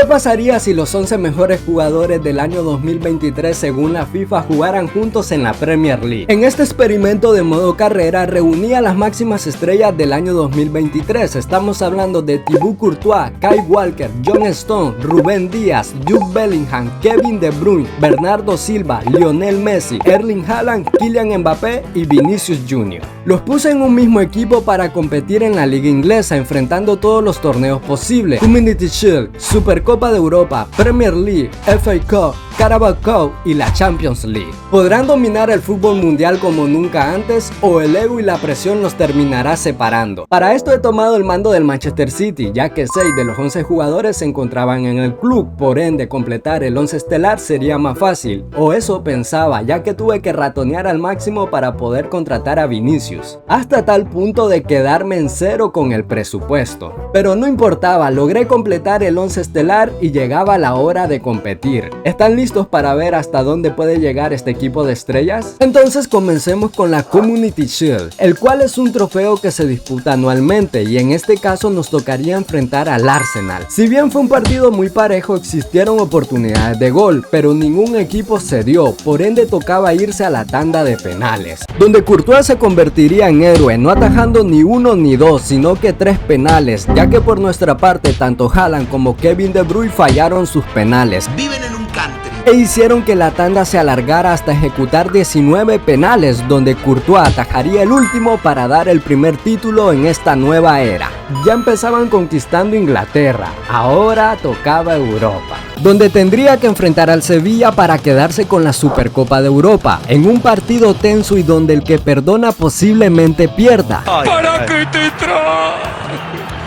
¿Qué pasaría si los 11 mejores jugadores del año 2023 según la FIFA jugaran juntos en la Premier League? En este experimento de modo carrera reunía las máximas estrellas del año 2023. Estamos hablando de Thibaut Courtois, Kyle Walker, John Stones, Rubén Díaz, Jude Bellingham, Kevin De Bruyne, Bernardo Silva, Lionel Messi, Erling Haaland, Kylian Mbappé y Vinicius Jr. Los puse en un mismo equipo para competir en la liga inglesa, enfrentando todos los torneos posibles: Community Shield, Supercopa de Europa, Premier League, FA Cup, Carabao Cup y la Champions League. ¿Podrán dominar el fútbol mundial como nunca antes o el ego y la presión los terminará separando? Para esto he tomado el mando del Manchester City, ya que 6 de los 11 jugadores se encontraban en el club, por ende completar el 11 estelar sería más fácil, o eso pensaba, ya que tuve que ratonear al máximo para poder contratar a Vinicius, hasta tal punto de quedarme en cero con el presupuesto. Pero no importaba, logré completar el 11 estelar y llegaba la hora de competir. ¿Están listos para ver hasta dónde puede llegar este equipo de estrellas? Entonces comencemos con la Community Shield, el cual es un trofeo que se disputa anualmente y en este caso nos tocaría enfrentar al Arsenal. Si bien fue un partido muy parejo, existieron oportunidades de gol, pero ningún equipo se dio, por ende tocaba irse a la tanda de penales, donde Courtois se convertiría en héroe, no atajando ni uno ni dos, sino que 3 penales, ya que por nuestra parte tanto Haaland como Kevin De Bruyne fallaron sus penales. Viven en un country E hicieron que la tanda se alargara hasta ejecutar 19 penales, donde Courtois atajaría el último para dar el primer título en esta nueva era. Ya empezaban conquistando Inglaterra, ahora tocaba Europa, donde tendría que enfrentar al Sevilla para quedarse con la Supercopa de Europa, en un partido tenso y donde el que perdona posiblemente pierda. ¿Para qué te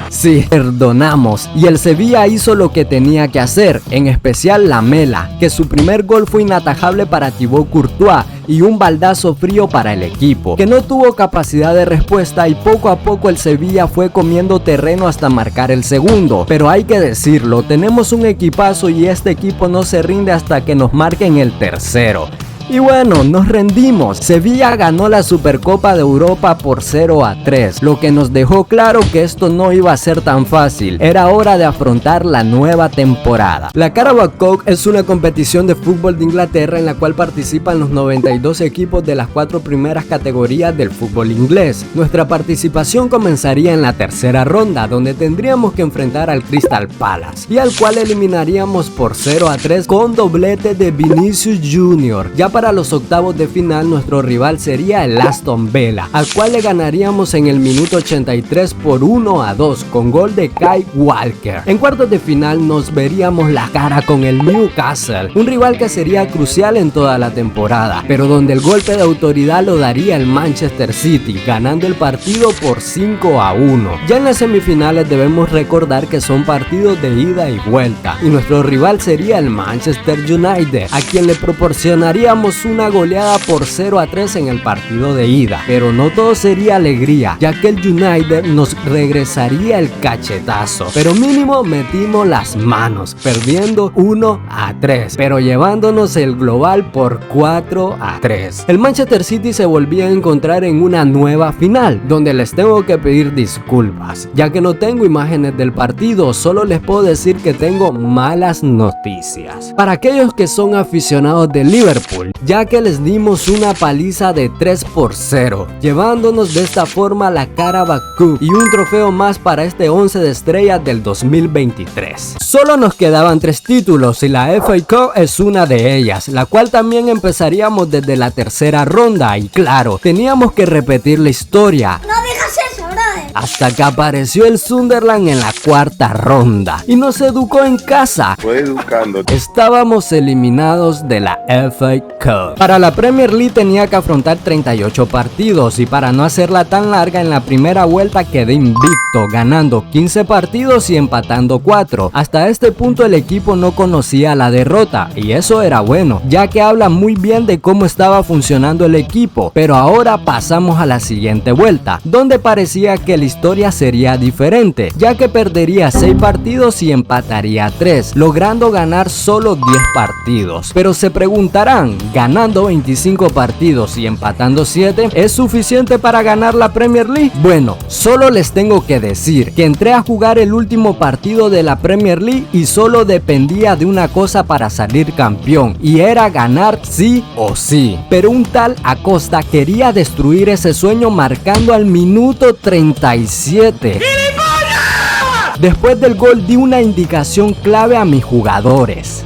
Sí, perdonamos, y el Sevilla hizo lo que tenía que hacer, en especial Lamela, que su primer gol fue inatajable para Thibaut Courtois y un baldazo frío para el equipo, que no tuvo capacidad de respuesta y poco a poco el Sevilla fue comiendo terreno hasta marcar el segundo. Pero hay que decirlo, tenemos un equipazo y este equipo no se rinde hasta que nos marquen el tercero. Y bueno, nos rendimos. Sevilla ganó la Supercopa de Europa por 0-3, lo que nos dejó claro que esto no iba a ser tan fácil. Era hora de afrontar la nueva temporada. La Carabao Cup es una competición de fútbol de Inglaterra en la cual participan los 92 equipos de las 4 primeras categorías del fútbol inglés. Nuestra participación comenzaría en la tercera ronda, donde tendríamos que enfrentar al Crystal Palace, y al cual eliminaríamos por 0-3 con doblete de Vinicius Jr. Ya para los octavos de final nuestro rival sería el Aston Villa, al cual le ganaríamos en el minuto 83 por 1-2 con gol de Kyle Walker. En cuartos de final nos veríamos la cara con el Newcastle, un rival que sería crucial en toda la temporada, pero donde el golpe de autoridad lo daría el Manchester City, ganando el partido por 5-1. Ya en las semifinales debemos recordar que son partidos de ida y vuelta, y nuestro rival sería el Manchester United, a quien le proporcionaríamos una goleada por 0-3 en el partido de ida. Pero no todo sería alegría, ya que el United nos regresaría el cachetazo, pero mínimo metimos las manos, perdiendo 1-3, pero llevándonos el global por 4-3. El Manchester City se volvía a encontrar en una nueva final, donde les tengo que pedir disculpas, ya que no tengo imágenes del partido, solo les puedo decir que tengo malas noticias para aquellos que son aficionados de Liverpool, ya que les dimos una paliza de 3-0, llevándonos de esta forma la Carabao Cup y un trofeo más para este 11 de estrellas del 2023. Solo nos quedaban 3 títulos y la FA Cup es una de ellas, la cual también empezaríamos desde la tercera ronda y claro, teníamos que repetir la historia. No digas eso, brother. Hasta que apareció el Sunderland en la cuarta ronda y nos educó en casa. Fue educando. Estábamos eliminados de la FA Cup. Para la Premier League tenía que afrontar 38 partidos y para no hacerla tan larga, en la primera vuelta quedé invicto, ganando 15 partidos y empatando 4. Hasta este punto el equipo no conocía la derrota y eso era bueno, ya que habla muy bien de cómo estaba funcionando el equipo. Pero ahora pasamos a la siguiente vuelta, donde parecía que el la historia sería diferente, ya que perdería 6 partidos y empataría 3, logrando ganar solo 10 partidos. Pero se preguntarán, ¿ganando 25 partidos y empatando 7 es suficiente para ganar la Premier League? Bueno, solo les tengo que decir que entré a jugar el último partido de la Premier League y solo dependía de una cosa para salir campeón, y era ganar sí o sí. Pero un tal Acosta quería destruir ese sueño marcando al minuto 37. Después del gol di una indicación clave a mis jugadores.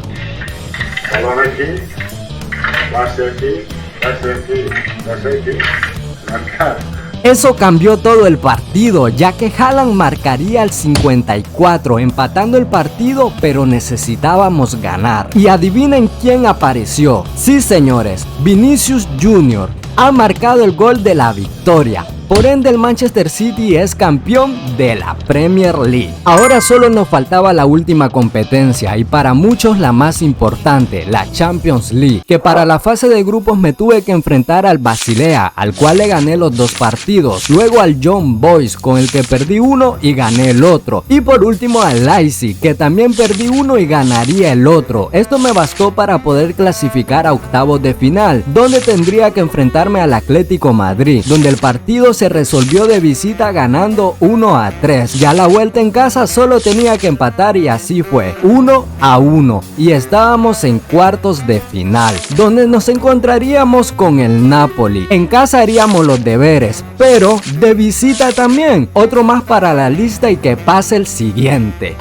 Eso cambió todo el partido, ya que Haaland marcaría al 54, empatando el partido, pero necesitábamos ganar. Y adivinen quién apareció. Sí, señores, Vinicius Jr. ha marcado el gol de la victoria. Por ende, el Manchester City es campeón de la Premier League. Ahora solo nos faltaba la última competencia, y para muchos la más importante, la Champions League, que para la fase de grupos me tuve que enfrentar al Basilea, al cual le gané los 2 partidos, luego al Young Boys, con el que perdí uno y gané el otro, y por último al Leipzig, que también perdí uno y ganaría el otro. Esto me bastó para poder clasificar a octavos de final, donde tendría que enfrentarme al Atlético Madrid, donde el partido se resolvió de visita ganando 1-3. Ya la vuelta en casa solo tenía que empatar, y así fue, 1-1, y estábamos en cuartos de final, donde nos encontraríamos con el Napoli. En casa haríamos los deberes, pero de visita también, otro más para la lista, y que pase el siguiente.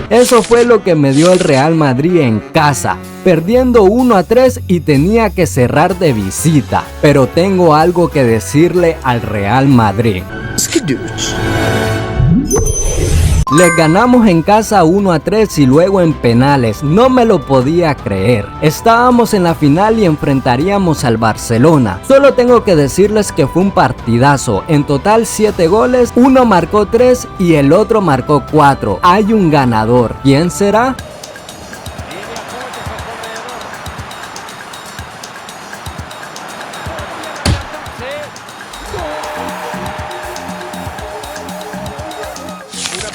Eso fue lo que me dio el Real Madrid en casa, perdiendo 1-3 y tenía que cerrar de visita. Pero tengo algo que decirle al Real Madrid. Les ganamos en casa 1-3 y luego en penales, no me lo podía creer. Estábamos en la final y enfrentaríamos al Barcelona. Solo tengo que decirles que fue un partidazo, en total 7 goles, uno marcó 3 y el otro marcó 4. Hay un ganador, ¿quién será?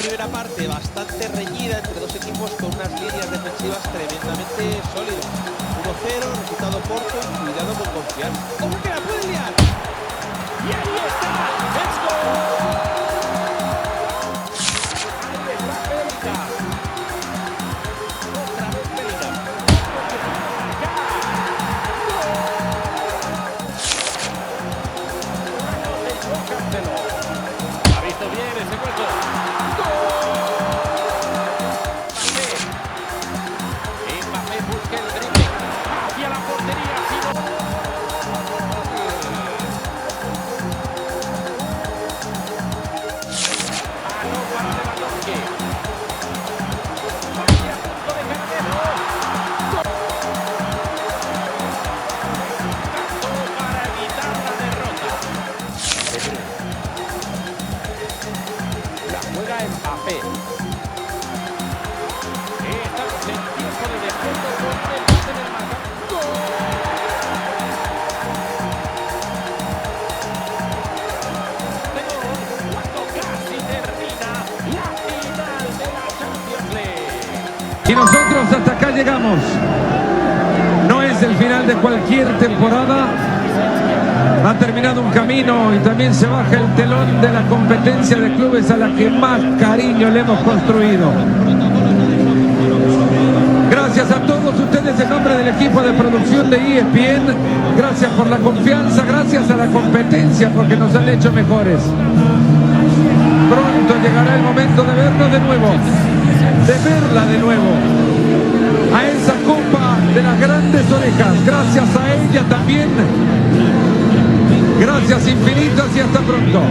Primera parte bastante reñida entre dos equipos con unas líneas defensivas tremendamente sólidas. 1-0, resultado corto y cuidado con confianza. ¡Ojo que la puede liar! ¡Y ahí está! ¡Let's go! Ahí está Bellingham. Otra vez Bellingham. Ha visto bien ese hueco. Y nosotros hasta acá llegamos. No es el final de cualquier temporada. Ha terminado un camino y también se baja el telón de la competencia de clubes a la que más cariño le hemos construido. Gracias a todos ustedes en nombre del equipo de producción de ESPN. Gracias por la confianza, gracias a la competencia porque nos han hecho mejores. Pronto llegará el momento de vernos de nuevo, de verla de nuevo, a esa copa de las grandes orejas. Gracias a ella también. Gracias infinitas y hasta pronto.